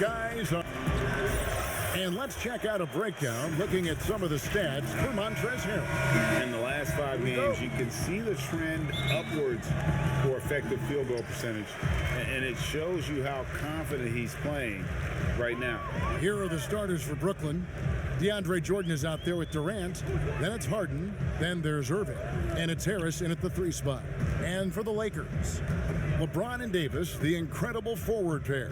skies. And let's check out a breakdown looking at some of the stats for Montrezl Harrell. In the last 5 games, you can see the trend upwards for effective field goal percentage. And it shows you how confident he's playing right now. Here are the starters for Brooklyn. DeAndre Jordan is out there with Durant. Then it's Harden. Then there's Irving. And it's Harris in at the 3 spot. And for the Lakers, LeBron and Davis, the incredible forward pair.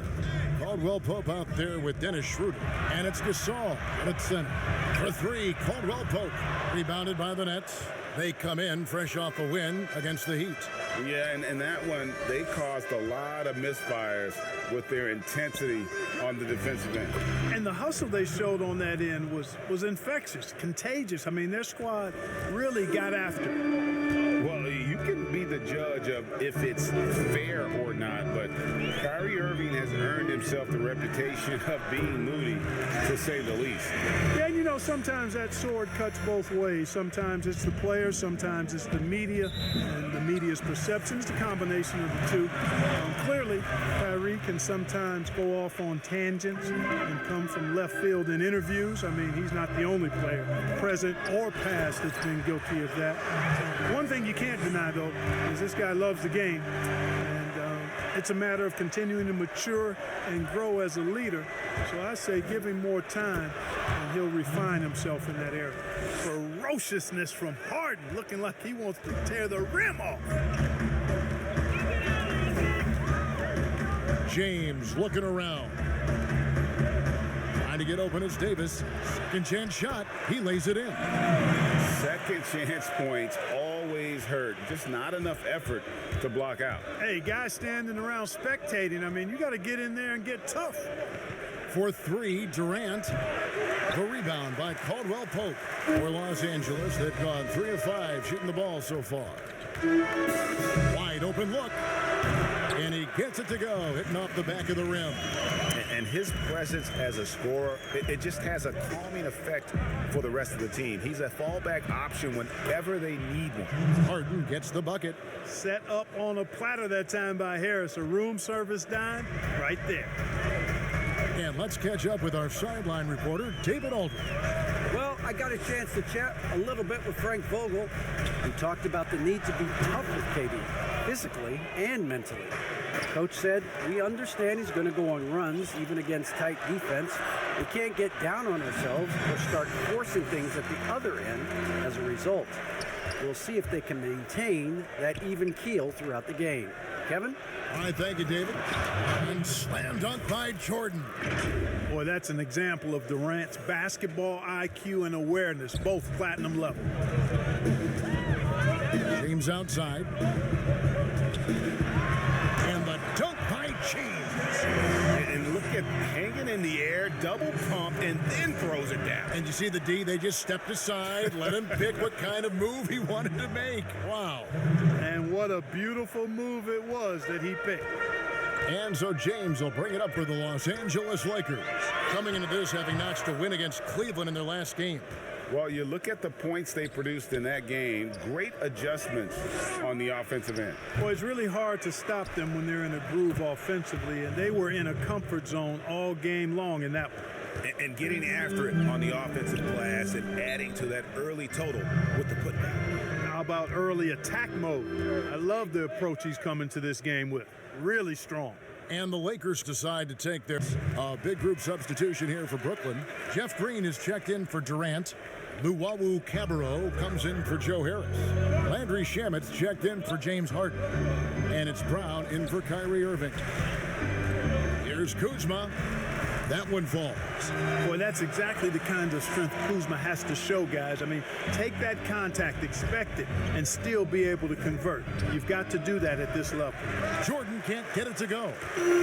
Caldwell Pope out there with Dennis Schroeder. And it's Gasol at center. For 3, Caldwell Pope. Rebounded by the Nets. They come in fresh off a win against the Heat. Yeah, and that one, they caused a lot of misfires with their intensity on the defensive end. And the hustle they showed on that end was infectious, contagious. I mean, their squad really got after it. Well, you can be the judge of if it's fair or not, but Kyrie Irving has earned himself the reputation of being moody, to say the least. Yeah, and you know, sometimes that sword cuts both ways. Sometimes it's the players, sometimes it's the media, and the media's perception is the combination of the two. Clearly, Kyrie can sometimes go off on tangents and come from left field in interviews. I mean, he's not the only player, present or past, that's been guilty of that. One thing you can't deny, though, is this guy loves the game. And it's a matter of continuing to mature and grow as a leader. So I say give him more time, and he'll refine himself in that area. Ferociousness from Harden, looking like he wants to tear the rim off. James looking around. Trying to get open as Davis. Second chance shot. He lays it in. Second chance points always hurt. Just not enough effort to block out. Hey, guys standing around spectating. I mean, you got to get in there and get tough. For 3, Durant. The rebound by Caldwell Pope. For Los Angeles, they've gone 3 of 5 shooting the ball so far. Wide open look. And he gets it to go, hitting off the back of the rim. And his presence as a scorer, it just has a calming effect for the rest of the team. He's a fallback option whenever they need one. Harden gets the bucket. Set up on a platter that time by Harris. A room service dime right there. And let's catch up with our sideline reporter, David Aldridge. Well, I got a chance to chat a little bit with Frank Vogel, who talked about the need to be tough with KD, physically and mentally. Coach said, we understand he's going to go on runs, even against tight defense. We can't get down on ourselves or start forcing things at the other end as a result. We'll see if they can maintain that even keel throughout the game. Kevin? All right, thank you, David. And slam dunk by Jordan. Boy, that's an example of Durant's basketball IQ and awareness, both platinum level. James outside. And the dunk by James. And look at hanging in the air, double pump, and then throws it down. And you see the D, they just stepped aside, let him pick what kind of move he wanted to make. Wow. And what a beautiful move it was that he picked. And so James will bring it up for the Los Angeles Lakers. Coming into this, having notched a win against Cleveland in their last game. Well, you look at the points they produced in that game, great adjustments on the offensive end. Well, it's really hard to stop them when they're in a groove offensively, and they were in a comfort zone all game long in that one. And getting after it on the offensive glass and adding to that early total with the putback. How about early attack mode? I love the approach he's coming to this game with. Really strong. And the Lakers decide to take their big group substitution here for Brooklyn. Jeff Green is checked in for Durant. Luwawu Cabarro comes in for Joe Harris. Landry Shamet's checked in for James Harden. And it's Brown in for Kyrie Irving. Here's Kuzma. That one falls. Boy, that's exactly the kind of strength Kuzma has to show, guys. I mean, take that contact, expect it, and still be able to convert. You've got to do that at this level. Jordan can't get it to go.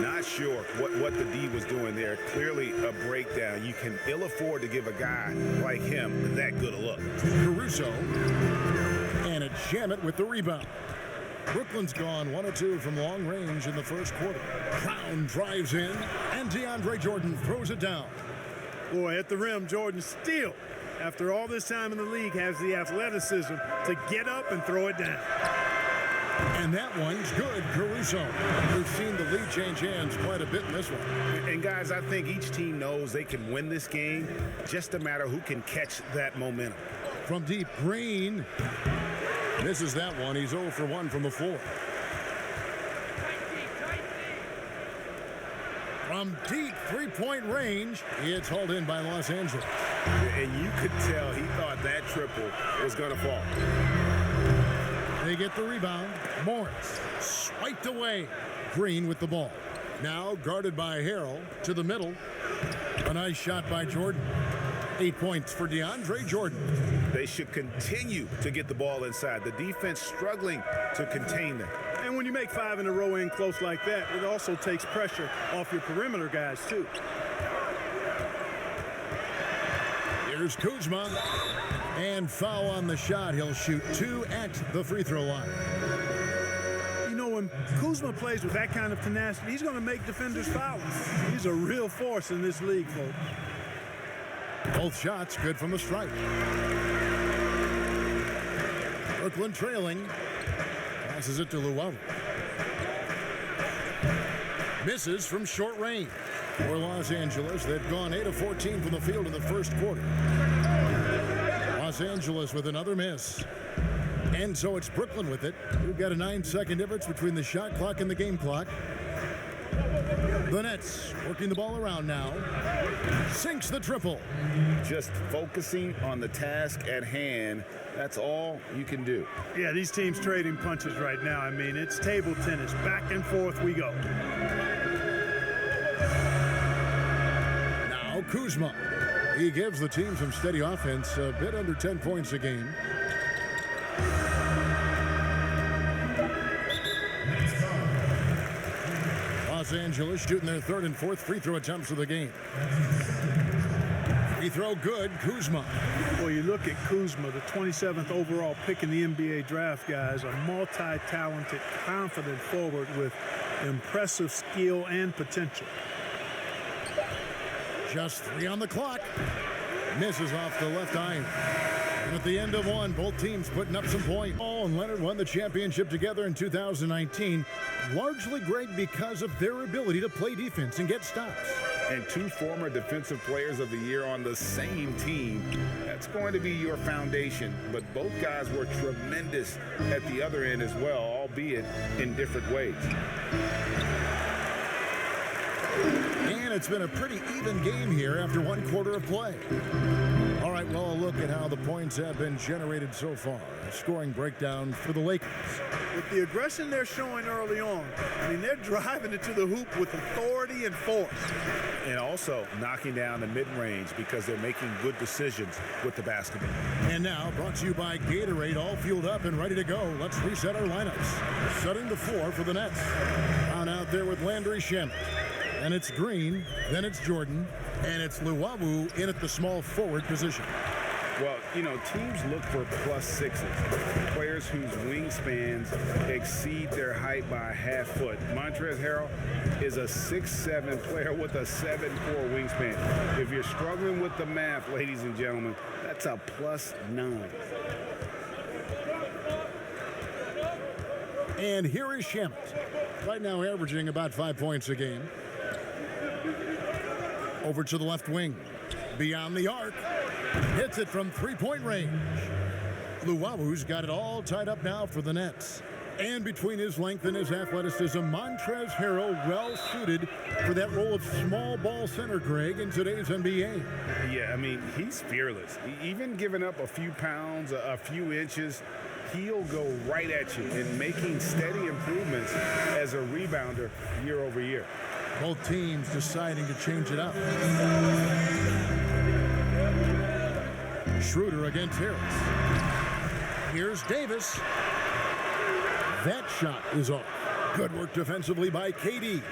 Not sure what the D was doing there. Clearly a breakdown. You can ill afford to give a guy like him that good a look. Caruso. And it's Shamet with the rebound. Brooklyn's gone 1 of 2 from long range in the first quarter. Brown drives in, and DeAndre Jordan throws it down. Boy, at the rim, Jordan still, after all this time in the league, has the athleticism to get up and throw it down. And that one's good. Caruso. We've seen the lead change hands quite a bit in this one. And guys, I think each team knows they can win this game. Just a matter who can catch that momentum. From deep, Green misses that one. He's 0 for 1 from the floor. From deep three-point range, it's hauled in by Los Angeles. And you could tell he thought that triple was going to fall. They get the rebound. Morris swiped away. Green with the ball. Now guarded by Harrell to the middle. A nice shot by Jordan. 8 points for DeAndre Jordan. They should continue to get the ball inside. The defense struggling to contain them. And when you make 5 in a row in close like that, it also takes pressure off your perimeter guys, too. Here's Kuzma. And foul on the shot. He'll shoot 2 at the free throw line. You know, when Kuzma plays with that kind of tenacity, he's going to make defenders foul. He's a real force in this league, folks. Both shots good from the stripe. Brooklyn trailing. Passes it to Luau. Misses from short range. For Los Angeles, they've gone 8 of 14 from the field in the first quarter. Los Angeles with another miss. And so it's Brooklyn with it. We've got a 9-second difference between the shot clock and the game clock. The Nets working the ball around now. Sinks the triple. Just focusing on the task at hand. That's all you can do. Yeah, these teams trading punches right now. I mean, it's table tennis. Back and forth we go. Now Kuzma. He gives the team some steady offense, a bit under 10 points a game. Los Angeles shooting their 3rd and 4th free throw attempts of the game. Free throw good, Kuzma. Well, you look at Kuzma, the 27th overall pick in the NBA draft, guys, a multi-talented, confident forward with impressive skill and potential. Just 3 on the clock. Misses off the left iron. And at the end of one, both teams putting up some points. Paul and Leonard won the championship together in 2019, largely, Greg, because of their ability to play defense and get stops. And 2 former defensive players of the year on the same team. That's going to be your foundation. But both guys were tremendous at the other end as well, albeit in different ways. And it's been a pretty even game here after 1 quarter of play. All right, well, a look at how the points have been generated so far. A scoring breakdown for the Lakers. With the aggression they're showing early on, I mean, they're driving it to the hoop with authority and force. And also knocking down the mid-range because they're making good decisions with the basketball. And now, brought to you by Gatorade, all fueled up and ready to go. Let's reset our lineups. Setting the floor for the Nets. Down out there with Landry Shamet. And it's Green, then it's Jordan, and it's Luwawu in at the small forward position. Well, you know, teams look for +6s, players whose wingspans exceed their height by a half foot. Montrezl Harrell is a 6'7" player with a 7'4" wingspan. If you're struggling with the math, ladies and gentlemen, that's a +9. And here is Shamet, right now averaging about 5 points a game. Over to the left wing, beyond the arc, hits it from 3-point range. Luwawu's got it all tied up now for the Nets. And between his length and his athleticism, Montrezl Harrell well suited for that role of small ball center, Greg, in today's NBA. Yeah, I mean, he's fearless. Even giving up a few pounds, a few inches, he'll go right at you and making steady improvements as a rebounder year over year. Both teams deciding to change it up. Schroeder against Harris. Here's Davis. That shot is off. Good work defensively by KD.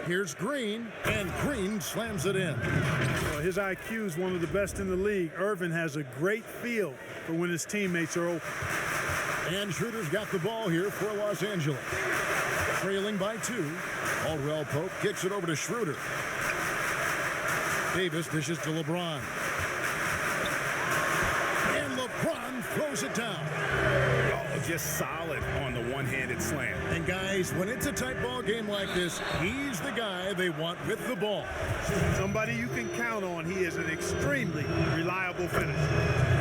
Here's Green, and Green slams it in. Well, his IQ is one of the best in the league. Irvin has a great feel for when his teammates are open. And Schroeder's got the ball here for Los Angeles. Trailing by 2. Caldwell Pope kicks it over to Schroeder. Davis dishes to LeBron. And LeBron throws it down. just solid on the one-handed slam. And guys, when it's a tight ball game like this, he's the guy they want with the ball. Somebody you can count on. He is an extremely reliable finisher.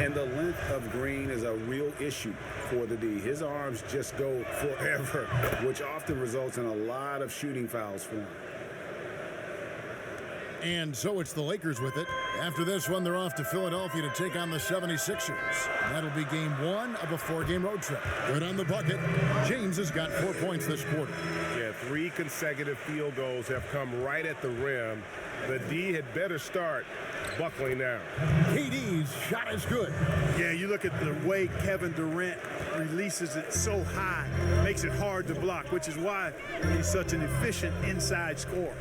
And the length of Green is a real issue for the D. His arms just go forever, which often results in a lot of shooting fouls for him. And so it's the Lakers with it. After this one, they're off to Philadelphia to take on the 76ers. That'll be game one of a 4-game road trip. Good on the bucket. James has got 4 points this quarter. Yeah, 3 consecutive field goals have come right at the rim. The D had better start buckling down. KD's shot is good. Yeah, you look at the way Kevin Durant releases it so high, makes it hard to block, which is why he's such an efficient inside scorer.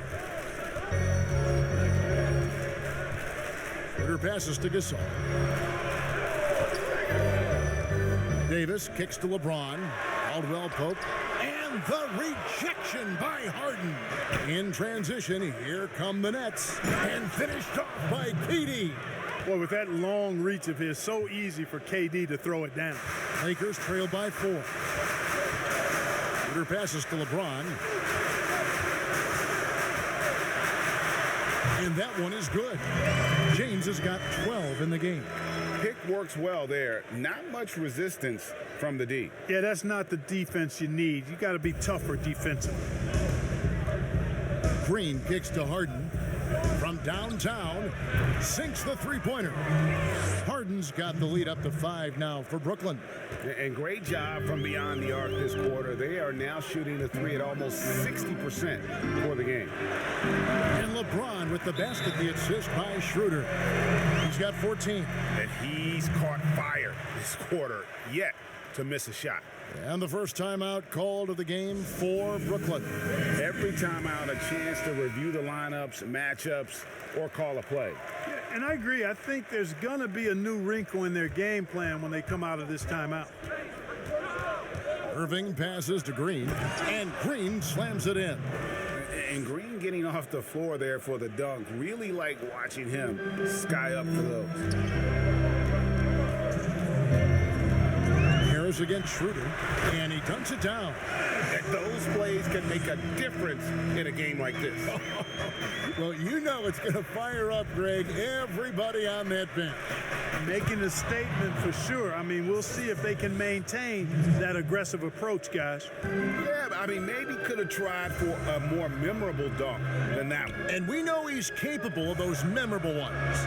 Ritter passes to Gasol. Davis kicks to LeBron. Caldwell Pope. And the rejection by Harden. In transition, here come the Nets. And finished off by KD. Boy, with that long reach of his, so easy for KD to throw it down. Lakers trail by 4. Ritter passes to LeBron. And that one is good. James has got 12 in the game. Pick works well there. Not much resistance from the D. Yeah, that's not the defense you need. You got to be tougher defensively. Green kicks to Harden. From downtown, sinks the three-pointer. Harden's got the lead up to 5 now for Brooklyn. And great job from beyond the arc this quarter. They are now shooting the 3 at almost 60% for the game. And LeBron with the basket, the assist by Schroeder. He's got 14. And he's caught fire this quarter, yet to miss a shot. And the first timeout called of the game for Brooklyn. Every timeout, a chance to review the lineups, matchups, or call a play. Yeah, and I agree. I think there's going to be a new wrinkle in their game plan when they come out of this timeout. Irving passes to Green, and Green slams it in. And Green getting off the floor there for the dunk. Really like watching him sky up for those. Harris against Schroeder, and he dunks it down. Those plays can make a difference in a game like this. Well, you know it's going to fire up, Greg, everybody on that bench. Making a statement for sure. I mean, we'll see if they can maintain that aggressive approach, guys. Yeah, I mean, maybe could have tried for a more memorable dunk than that one. And we know he's capable of those memorable ones.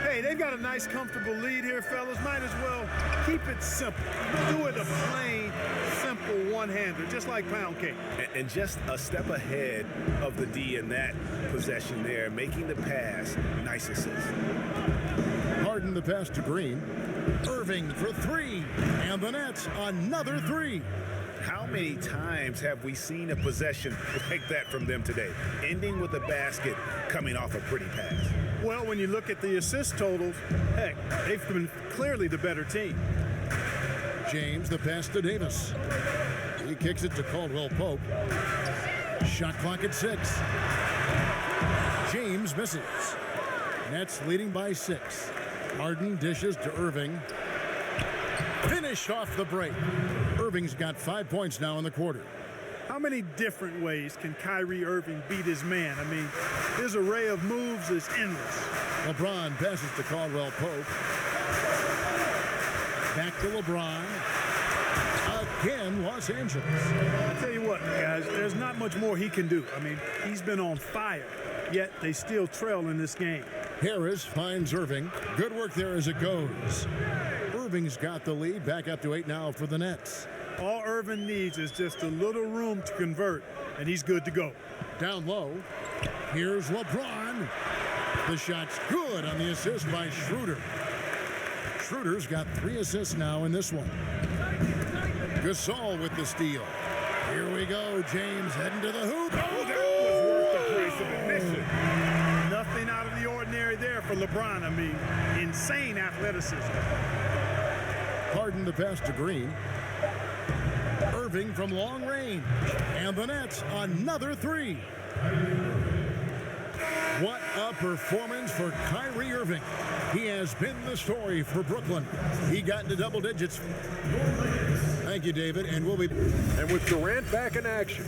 Hey, they've got a nice, comfortable lead here, fellas. Might as well keep it simple. Do it a plain, simple one-hander, just like pound cake. And just a step ahead of the D in that possession there, making the pass. Nice assist. Harden the pass to Green. Irving for 3. And the Nets, another 3. How many times have we seen a possession like that from them today? Ending with a basket, coming off a pretty pass. Well, when you look at the assist totals, heck, they've been clearly the better team. James the pass to Davis. He kicks it to Caldwell Pope. Shot clock at 6. James misses. Nets leading by 6. Harden dishes to Irving. Finish off the break. Irving's got 5 points now in the quarter. How many different ways can Kyrie Irving beat his man? I mean, his array of moves is endless. LeBron passes to Caldwell Pope. Back to LeBron. Again, Los Angeles. I'll tell you what, guys, there's not much more he can do. I mean, he's been on fire, yet they still trail in this game. Harris finds Irving. Good work there as it goes. Irving's got the lead. Back up to 8 now for the Nets. All Irving needs is just a little room to convert, and he's good to go. Down low. Here's LeBron. The shot's good on the assist by Schroeder. Schroeder's got 3 assists now in this one. Gasol with the steal. Here we go. James heading to the hoop. Oh, that was worth the price of admission. Nothing out of the ordinary there for LeBron. I mean, insane athleticism. Harden the pass to Green. Irving from long range. And the Nets, another 3. What a performance for Kyrie Irving. He has been the story for Brooklyn. He got into double digits Thank you, David, and we'll be... And with Durant back in action,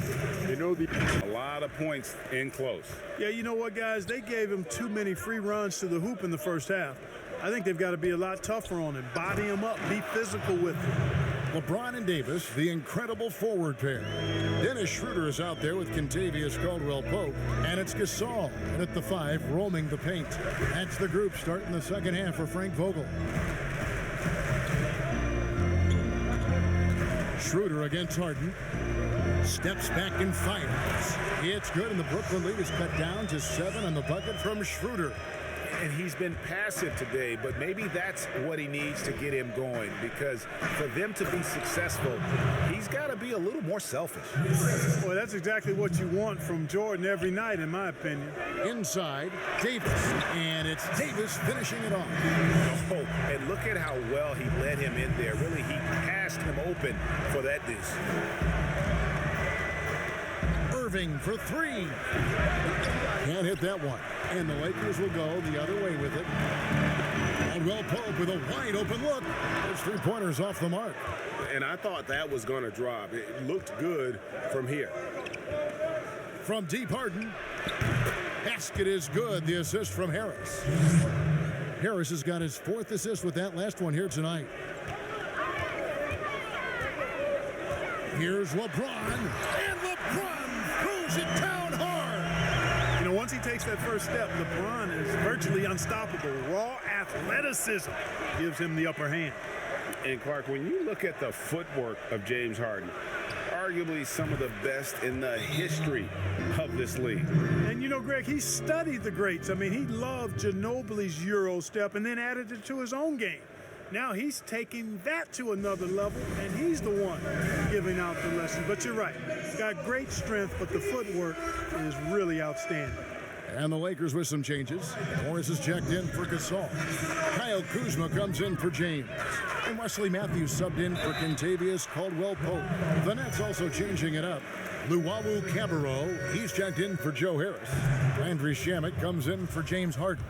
you know A lot of points in close. Yeah, you know what, guys? They gave him too many free runs to the hoop in the first half. I think they've got to be a lot tougher on him. Body him up, be physical with him. LeBron and Davis, the incredible forward pair. Dennis Schroeder is out there with Kentavious Caldwell-Pope, and it's Gasol at the 5 roaming the paint. That's the group starting the second half for Frank Vogel. Schroeder against Harden. Steps back and fires. It's good, and the Brooklyn lead is cut down to 7 on the bucket from Schroeder. And he's been passive today, but maybe that's what he needs to get him going, because for them to be successful, he's got to be a little more selfish. Well, that's exactly what you want from Jordan every night, in my opinion. Inside, Davis, and it's Davis finishing it off. Oh, and look at how well he led him in there. Really, he passed him open for that deuce. Irving for 3. Can't hit that one. And the Lakers will go the other way with it. Caldwell-Pope with a wide open look. Those 3-pointers off the mark. And I thought that was going to drop. It looked good from here. From deep, Harden. Basket is good. The assist from Harris. Harris has got his 4th assist with that last one here tonight. Here's LeBron. And LeBron throws it down hard. You know, once he takes that first step, LeBron is virtually unstoppable. Raw athleticism gives him the upper hand. And Clark, when you look at the footwork of James Harden, arguably some of the best in the history of this league. And you know, Greg, he studied the greats. I mean, he loved Ginobili's Euro step and then added it to his own game. Now he's taking that to another level, and he's the one giving out the lessons. But you're right. Got great strength, but the footwork is really outstanding. And the Lakers with some changes. Morris is checked in for Gasol. Kyle Kuzma comes in for James. And Wesley Matthews subbed in for Kentavious Caldwell-Pope. The Nets also changing it up. Luwawu Cabarro, he's checked in for Joe Harris. Landry Shamet comes in for James Harden.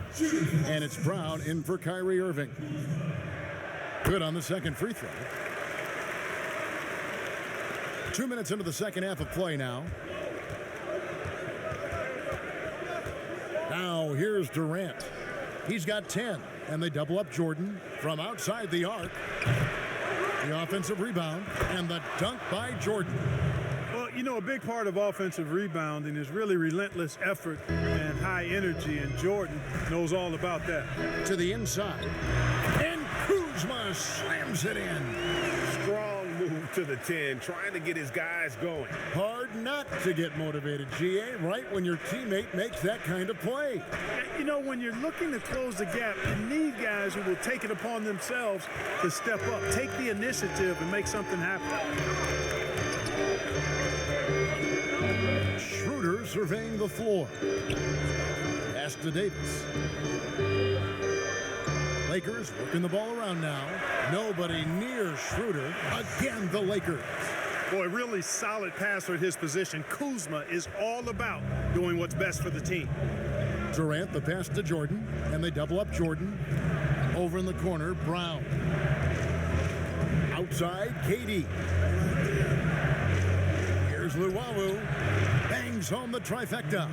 And it's Brown in for Kyrie Irving. Good on the second free throw. 2 minutes into the second half of play now. Now here's Durant. He's got 10, and they double up Jordan from outside the arc. The offensive rebound and the dunk by Jordan. Well, you know, a big part of offensive rebounding is really relentless effort and high energy, and Jordan knows all about that. To the inside, and Kuzma slams it in. Strong move to the 10, trying to get his guys going. Hard not to get motivated, GA, right when your teammate makes that kind of play. You know, when you're looking to close the gap, you need guys who will take it upon themselves to step up, take the initiative, and make something happen. Schroeder surveying the floor. Pass to Davis. Lakers working the ball around now. Nobody near Schroeder. Again, the Lakers. Boy, really solid passer at his position. Kuzma is all about doing what's best for the team. Durant, the pass to Jordan, and they double up Jordan. Over in the corner, Brown. Outside, KD. Here's Luwawu. Bangs home the trifecta.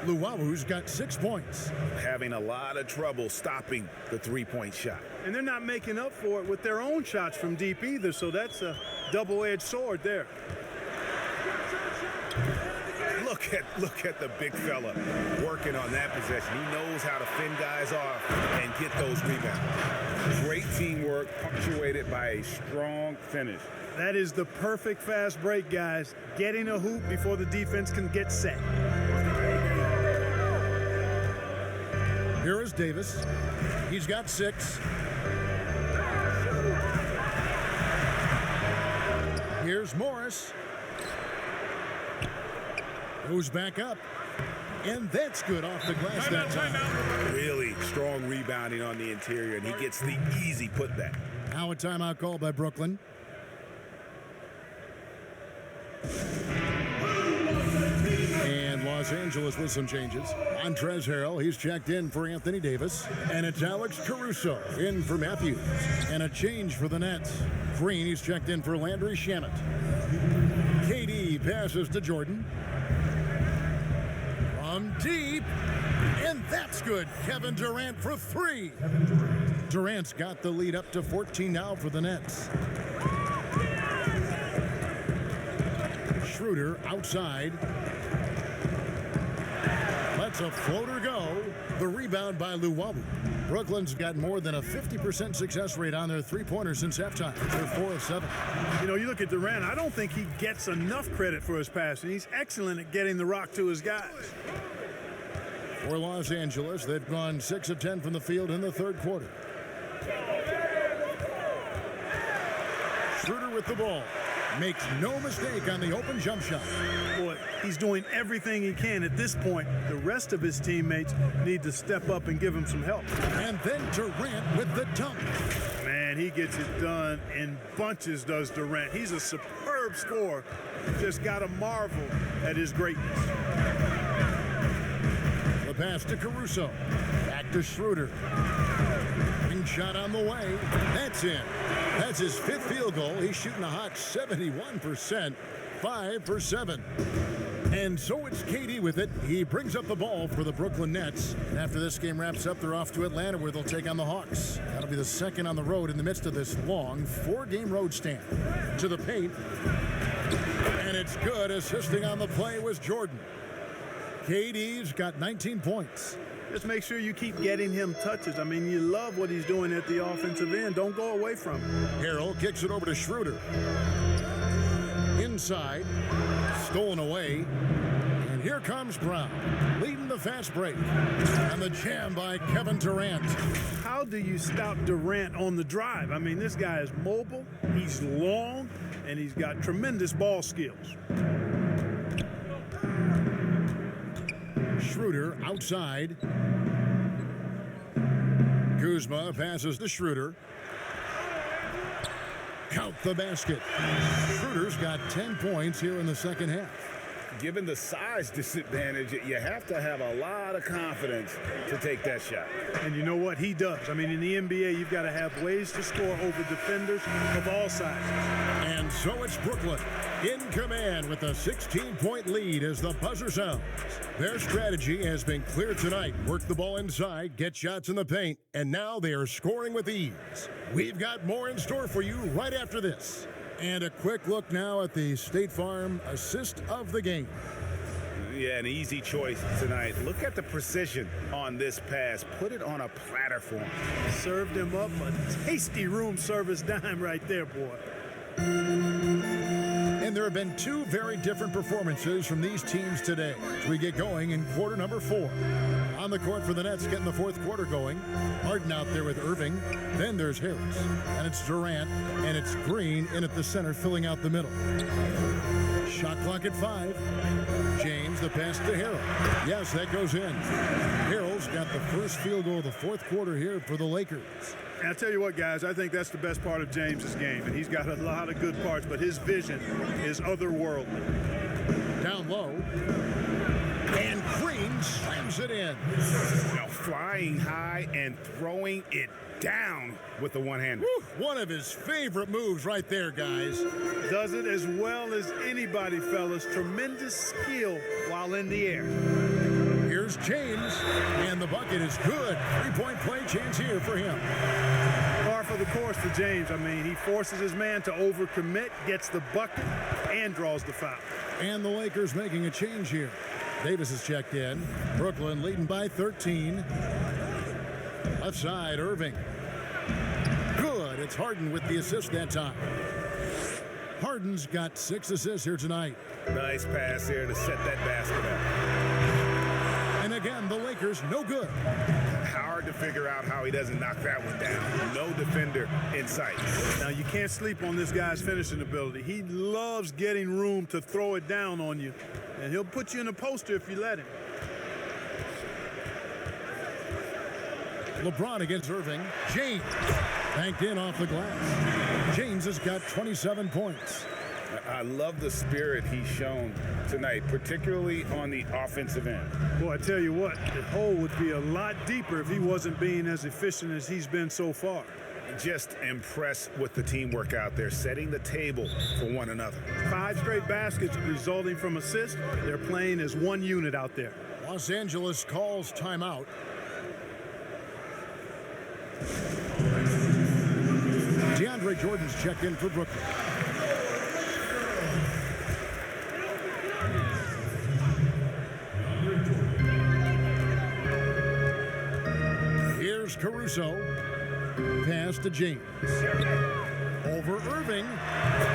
Luwawu's got 6 points. Having a lot of trouble stopping the three-point shot. And they're not making up for it with their own shots from deep either, so that's a double-edged sword there. Look at the big fella working on that possession. He knows how to fend guys off and get those rebounds. Great teamwork punctuated by a strong finish. That is the perfect fast break, guys. Getting a hoop before the defense can get set. Here is Davis. He's got 6. Here's Morris. Goes back up. And that's good off the glass that time. Really strong rebounding on the interior, and he gets the easy putback. Now a timeout called by Brooklyn. And Los Los Angeles with some changes. Montrezl Harrell, he's checked in for Anthony Davis. And it's Alex Caruso in for Matthews. And a change for the Nets. Green, he's checked in for Landry Shamet. KD passes to Jordan. From deep. And that's good. Kevin Durant for three. Durant's got the lead up to 14 now for the Nets. Schroeder outside. Lets a floater go. The rebound by Luwawu. Brooklyn's got more than a 50% success rate on their three-pointers since halftime. They're 4 of 7. You know, you look at Durant, I don't think he gets enough credit for his passing. He's excellent at getting the rock to his guys. For Los Angeles, they've gone 6 of 10 from the field in the third quarter. Schroeder with the ball. Makes no mistake on the open jump shot. Boy, he's doing everything he can at this point. The rest of his teammates need to step up and give him some help. And then Durant with the dunk. Man, he gets it done in bunches, does Durant. He's a superb scorer. Just got to marvel at his greatness. The pass to Caruso. Back to Schroeder. Ring shot on the way. That's in. That's his 5th field goal. He's shooting a hot 71%. 5 for 7. And so it's KD with it. He brings up the ball for the Brooklyn Nets. And after this game wraps up, they're off to Atlanta where they'll take on the Hawks. That'll be the second on the road in the midst of this long 4-game road stand. To the paint. And it's good. Assisting on the play was Jordan. KD's got 19 points. Just make sure you keep getting him touches. I mean, you love what he's doing at the offensive end. Don't go away from him. Harrell kicks it over to Schroeder. Inside. Stolen away. And here comes Brown, leading the fast break. And the jam by Kevin Durant. How do you stop Durant on the drive? I mean, this guy is mobile, he's long, and he's got tremendous ball skills. Schroeder outside. Kuzma passes to Schroeder. Count the basket. Schroeder's got 10 points here in the second half. Given the size disadvantage, you have to have a lot of confidence to take that shot. And you know what? He does. I mean, in the NBA, you've got to have ways to score over defenders of all sizes. And so it's Brooklyn in command with a 16-point lead as the buzzer sounds. Their strategy has been clear tonight. Work the ball inside, get shots in the paint, and now they are scoring with ease. We've got more in store for you right after this. And a quick look now at the State Farm assist of the game. Yeah, an easy choice tonight. Look at the precision on this pass. Put it on a platter for him. Served him up a tasty room service dime right there, boy. And there have been 2 very different performances from these teams today as we get going in quarter number 4. On the court for the Nets, getting the fourth quarter going. Harden out there with Irving. Then there's Harris. And it's Durant. And it's Green in at the center, filling out the middle. Shot clock at 5. James, the pass to Harrell. Yes, that goes in. Harrell's got the first field goal of the fourth quarter here for the Lakers. And I'll tell you what, guys, I think that's the best part of James's game. And he's got a lot of good parts, but his vision is otherworldly. Down low. And Green slams it in. Now flying high and throwing it down with the one-hander. One of his favorite moves right there, guys. Does it as well as anybody, fellas. Tremendous skill while in the air. Here's James, and the bucket is good. 3-point play chance here for him. Par for the course for James. I mean, he forces his man to overcommit, gets the bucket, and draws the foul. And the Lakers making a change here. Davis is checked in. Brooklyn leading by 13. Left side, Irving. Good. It's Harden with the assist that time. Harden's got 6 assists here tonight. Nice pass there to set that basket up. And again, the Lakers no good. Hard to figure out how he doesn't knock that one down. No defender in sight. Now, you can't sleep on this guy's finishing ability. He loves getting room to throw it down on you, and he'll put you in a poster if you let him. LeBron against Irving. James banked in off the glass. James has got 27 points. I love the spirit he's shown tonight, particularly on the offensive end. Boy, I tell you what, the hole would be a lot deeper if he wasn't being as efficient as he's been so far. Just impressed with the teamwork out there, setting the table for one another. 5 straight baskets resulting from assists. They're playing as one unit out there. Los Angeles calls timeout. DeAndre Jordan's checked in for Brooklyn. Here's Caruso. Pass to James. Over Irving.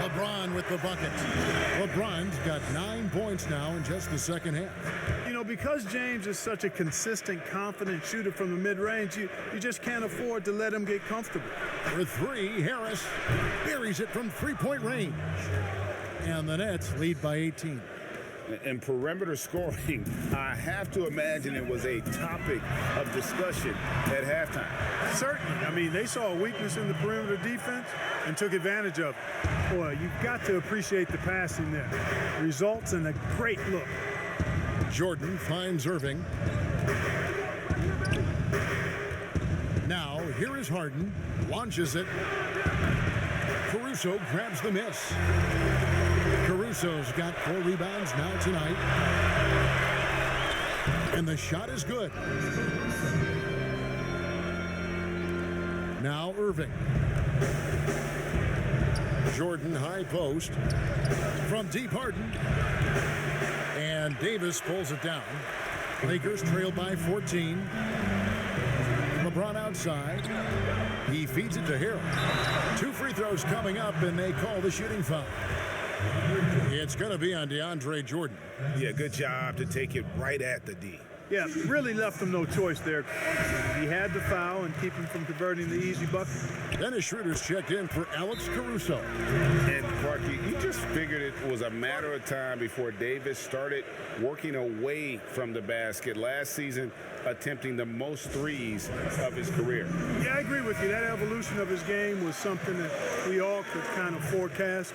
LeBron with the bucket. LeBron's got 9 points now in just the second half. You know, because James is such a consistent, confident shooter from the mid-range, you just can't afford to let him get comfortable. For 3, Harris buries it from three-point range. And the Nets lead by 18. And perimeter scoring, I have to imagine it was a topic of discussion at halftime. Certainly. I mean, they saw a weakness in the perimeter defense and took advantage of it. Boy, you've got to appreciate the passing there. Results in a great look. Jordan finds Irving. Now, here is Harden. Launches it. Caruso grabs the miss. Caruso's got 4 rebounds now tonight. And the shot is good. Now Irving. Jordan high post. From deep Harden. And Davis pulls it down. Lakers trail by 14. LeBron outside. He feeds it to Harrell. 2 free throws coming up, and they call the shooting foul. It's going to be on DeAndre Jordan. Yeah, good job to take it right at the D. Yeah, really left him no choice there. He had the foul and keep him from converting the easy bucket. Dennis Schroeder's checked in for Alex Caruso. And Clarky, you just figured it was a matter of time before Davis started working away from the basket last season, attempting the most threes of his career. Yeah, I agree with you. That evolution of his game was something that we all could kind of forecast.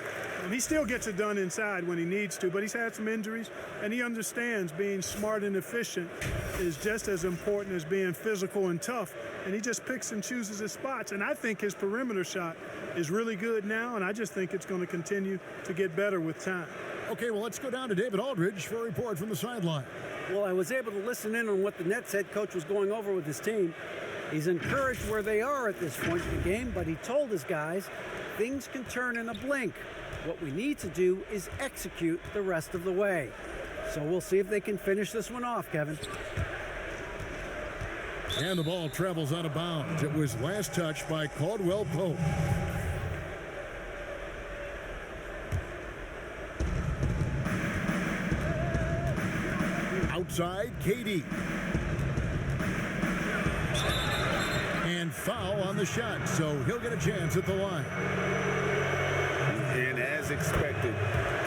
He still gets it done inside when he needs to, but he's had some injuries, and he understands being smart and efficient is just as important as being physical and tough, and he just picks and chooses his spots. And I think his perimeter shot is really good now, and I just think it's going to continue to get better with time. Okay, well, let's go down to David Aldridge for a report from the sideline. Well, I was able to listen in on what the Nets head coach was going over with his team. He's encouraged where they are at this point in the game, but he told his guys things can turn in a blink. What we need to do is execute the rest of the way. So we'll see if they can finish this one off, Kevin. And the ball travels out of bounds. It was last touched by Caldwell Pope. Outside, KD. And foul on the shot, so he'll get a chance at the line. And as expected,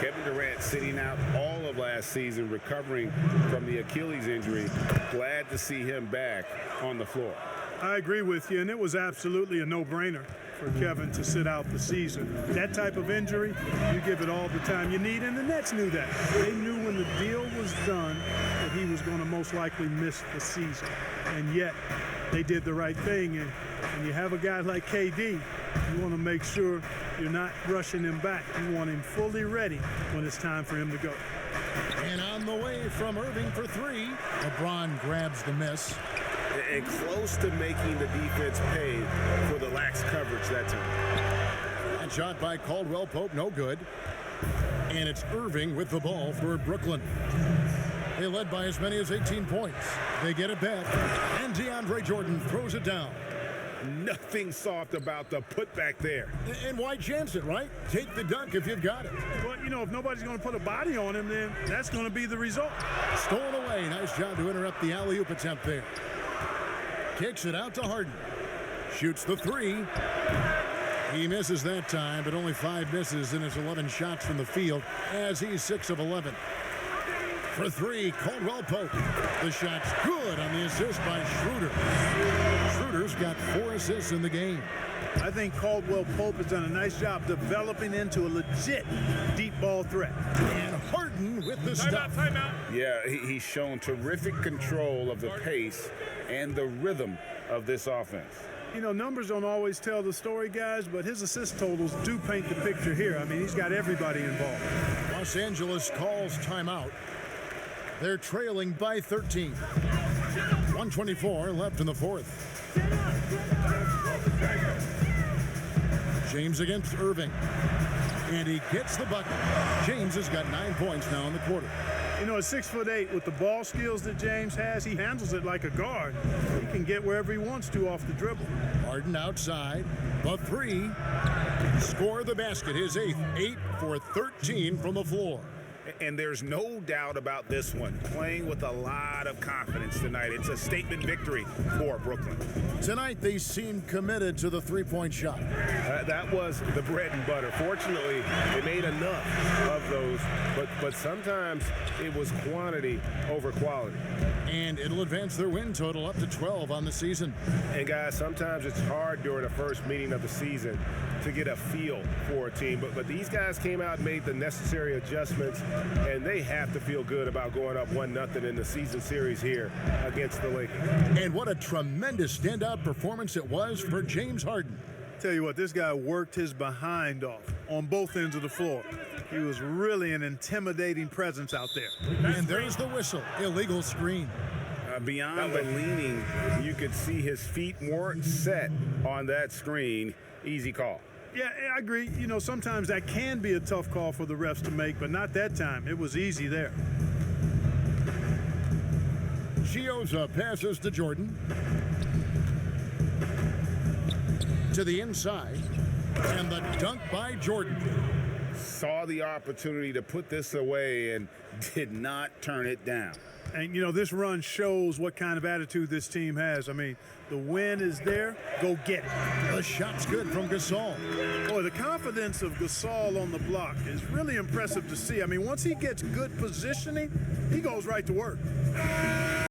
Kevin Durant sitting out all of last season, recovering from the Achilles injury. Glad to see him back on the floor. I agree with you, and it was absolutely a no-brainer for Kevin to sit out the season. That type of injury, you give it all the time you need, and the Nets knew that. They knew when the deal was done that he was going to most likely miss the season, and yet they did the right thing. And when you have a guy like KD, you want to make sure you're not rushing him back. You want him fully ready when it's time for him to go. And on the way from Irving for 3, LeBron grabs the miss. And close to making the defense pay for the lax coverage that time. That shot by Caldwell Pope, no good. And it's Irving with the ball for Brooklyn. They led by as many as 18 points. They get it back, and DeAndre Jordan throws it down. Nothing soft about the putback there. And why chance it, right? Take the dunk if you've got it. But, you know, if nobody's going to put a body on him, then that's going to be the result. Stolen away. Nice job to interrupt the alley-oop attempt there. Kicks it out to Harden. Shoots the 3. He misses that time, but only 5 misses in his 11 shots from the field as he's 6 of 11. For three, Caldwell Pope. The shot's good on the assist by Schroeder. Schroeder's got 4 assists in the game. I think Caldwell Pope has done a nice job developing into a legit deep ball threat. And Harden with the stuff. Yeah, he's shown terrific control of the pace and the rhythm of this offense. You know, numbers don't always tell the story, guys, but his assist totals do paint the picture here. I mean, he's got everybody involved. Los Angeles calls timeout. They're trailing by 13. 124 left in the fourth. James against Irving. And he gets the bucket. James has got 9 points now in the quarter. You know, at 6'8", with the ball skills that James has, he handles it like a guard. He can get wherever he wants to off the dribble. Harden outside. The three. Score the basket. His 8th. 8 for 13 from the floor. And there's no doubt about this one. Playing with a lot of confidence tonight. It's a statement victory for Brooklyn. Tonight, they seem committed to the three-point shot. That was the bread and butter. Fortunately, they made enough of those, but sometimes it was quantity over quality. And it'll advance their win total up to 12 on the season. And guys, sometimes it's hard during the first meeting of the season to get a feel for a team, but these guys came out and made the necessary adjustments, and they have to feel good about going up 1-0 in the season series here against the Lakers. And what a tremendous standout performance it was for James Harden. Tell you what, this guy worked his behind off on both ends of the floor. He was really an intimidating presence out there. And there's the whistle. Illegal screen. Beyond the leaning, you could see his feet weren't set on that screen. Easy call. Yeah, I agree. You know, sometimes that can be a tough call for the refs to make, but not that time. It was easy there. Chioza passes to Jordan. To the inside. And the dunk by Jordan. Saw the opportunity to put this away and did not turn it down. And, you know, this run shows what kind of attitude this team has. I mean, the win is there. Go get it. The shot's good from Gasol. Boy, the confidence of Gasol on the block is really impressive to see. I mean, once he gets good positioning, he goes right to work.